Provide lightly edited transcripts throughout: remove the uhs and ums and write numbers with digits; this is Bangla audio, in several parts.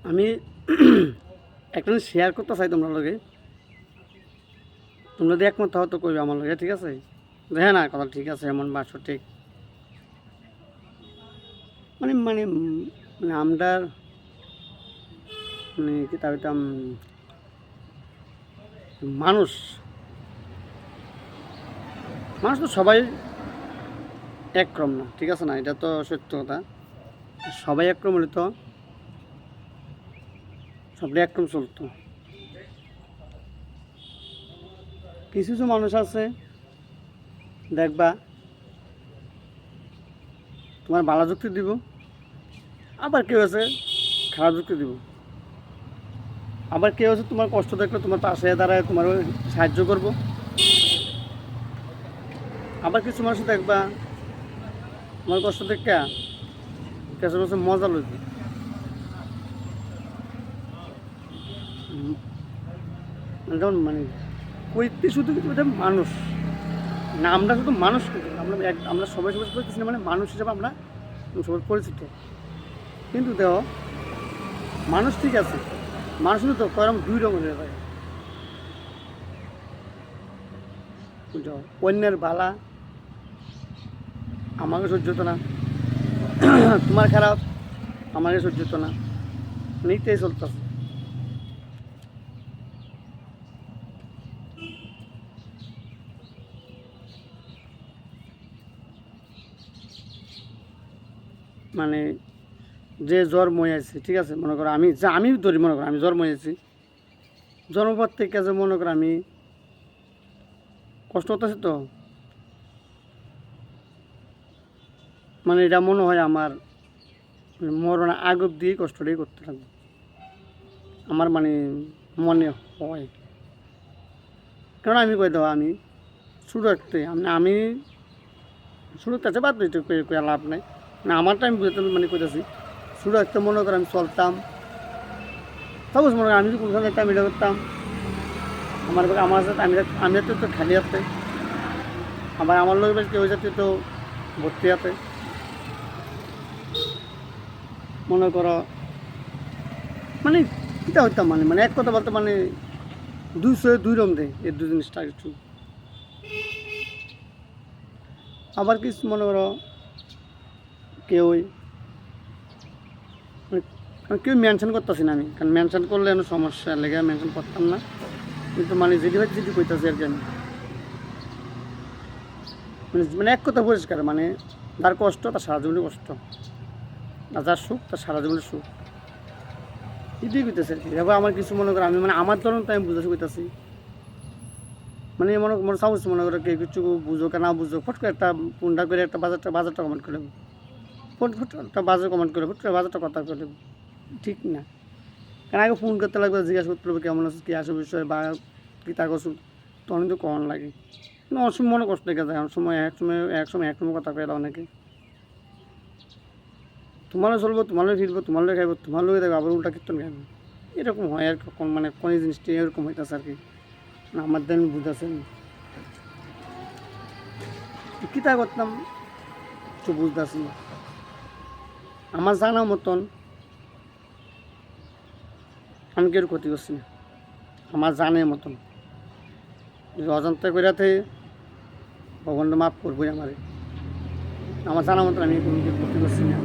আমি একটা শেয়ার করতে চাই তোমরা লগে। তোমরা যদি একমত হও তো কইবে আমার লগে, ঠিক আছে? হ্যাঁ না কথা ঠিক আছে, এমন বা সঠিক মানে মানে মানে আমরার মানে কি তা হইতাম মানুষ মানুষ তো সবাই একরকম না, ঠিক আছে না? এটা তো সত্য কথা। সবাই একরকম হলে তো সবাই একরকম চলতো। কিছু কিছু মানুষ আছে দেখবা তোমার ভালো যুক্তি দিব, আবার কেউ আছে খারাপ যুক্তি দিব। আবার কেউ আছে তোমার কষ্ট দেখলে তোমার পাশে দাঁড়ায় তোমার সাহায্য করব। আবার কিছু মানুষ দেখবা তোমার কষ্ট দেখে কিছু মানুষ মজা লইবে। যেমন মানে কইতে শুধু কিন্তু এটা মানুষ না, আমরা শুধু মানুষ কিন্তু আমরা সবাই সবাই করতেছি না, মানে মানুষ হিসেবে আমরা সবাই পরিচিত। কিন্তু দেখো মানুষ ঠিক আছে, মানুষ কিন্তু তো কয়রকম দুই রকমের হয়ে থাকে, বুঝছো? অন্যের বালা আমাকে সহ্য হতো না, তোমার খারাপ আমাকে সহ্য হতো না, নিতেই চলতেছে। মানে যে জন্ম হয়েছে, ঠিক আছে, মনে করো আমি ধরি, মনে করো আমি জন্ম হয়েছি, জন্মপর থেকে যে মনে করো আমি কষ্ট করতেছি, তো মানে এটা মনে হয় আমার মরণ আগ অব্দি কষ্টটাই করতে থাকবো, আমার মানে মনে হয়। কারণ আমি কই দেওয়া আমি শুরু রাখতে আমি শুরু কাছে বাদ দিতে লাভ নাই, মানে আমারটা আমি বুঝতে মানে কইতেছি। শুরু রাখতে মনে করো আমি চলতাম, সাপোজ মনে করো আমি যদি কোনখানে একটা এটা করতাম, আমার সাথে আমি তো খালি আছে, আবার আমার লোক বেশ কেউ যাতে তো ভর্তি আছে, মনে করো মানে কীটা হইতাম মানে মানে এক কথা বলতে মানে 202 রকম দেয় এই দু জিনিসটা একটু। আবার কিছু মনে করো কেউ মানে কেউ মেনশন করতেছি না আমি, কারণ মেনশন করলে কোনো সমস্যা লেগে মেনশন করতাম না, কিন্তু মানে যেটি কইতাছি আর কি আমি, মানে মানে এক কথা পরিষ্কার, মানে যার কষ্ট তার সারা জীবনের কষ্ট, আর যার সুখ তার সারা জীবনের সুখ, এটাই কইতেছে আর কি। এবার আমার কিছু মনে করো আমি মানে আমার ধরুন তো আমি বুঝাতে কইতাছি, মানে মনে সাপোজ মনে করো কেউ কিছু বুঝো না বুঝো, ফট করে একটা ফোনটা করে একটা বাজারটা কমেন্ট করে দেবো, ফট একটা বাজার কমেন্ট করে ফট করে বাজারটা কথা করে দেবো, ঠিক না? কারণ আগে ফোন করতে লাগবে, জিজ্ঞাসা করতে হবে কেমন আছে, কী আসে বিষয় বা কী তা করছো, তখন কিন্তু কখন লাগে না, অসময় মনে কষ্ট লেগে যায়, অনেক সময় এক সময় কথা পেয়ে অনেকে তোমারও চলবো, তোমারও ফিরবো, তোমারও খাইবো, তোমার লোক দেখবো, আবার উল্টা কীর্তন খাইবো, এরকম হয় আর কখন মানে কোন জিনিসটা এরকম হইতেছে আর কি, আমার দেন বুঝতেছেন কী তা করতাম কিছু বুঝতেছি না। আমার জানা মতন আমি কেউ ক্ষতি করছি না, আমার জানের মতন, যদি অজান্তা করিয়াতে ভগবান মাফ করবোই আমারে, আমার জানা মতন আমি কোনো কিছু ক্ষতি করছি না।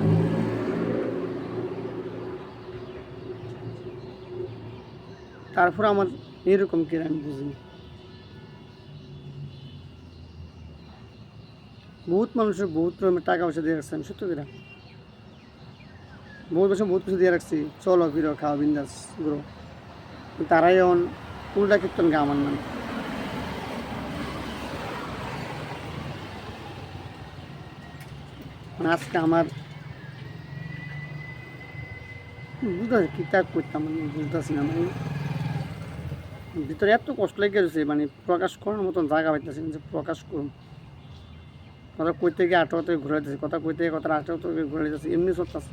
তারপর আমার এরকম কি আমি বুঝিনি। বহুত মানুষের বহুত রকমের টাকা পয়সা দিয়ে রাখছে, আমি সত্য কিনা বহুত বছর বহুত কিছু দিয়ে রাখছি, চলো ফিরো খাওয়া বিন্দাস গ্রো, তারাই এখন উল্টা কীর্তন গা আমার নাম। মানে আজকে আমার বুঝতে কী তা করতাম আমি বুঝতেছি না, মানে ভিতরে এত কষ্ট লেগে গেছে, মানে প্রকাশ করার মতন জায়গা পাইতেছি যে প্রকাশ করুন। কথা কইতে গিয়ে আঠারো থেকে ঘুরে দিতেছে, কথা কইতে গিয়ে কথা 18 থেকে ঘুরে দিতেছে, এমনি চলতেছে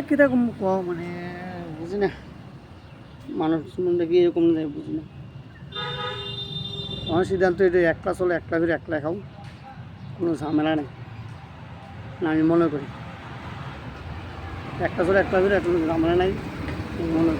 কীরকম মানে বুঝি না, মানুষ মনটা কি এরকম যায় বুঝি না। আমার সিদ্ধান্ত এটা একলা চলে, একলা ফিরে একলা খাও, কোনো ঝামেলা নেই না, আমি মনে করি। একটা চলে একটা চলে একটা আমার নাই মনে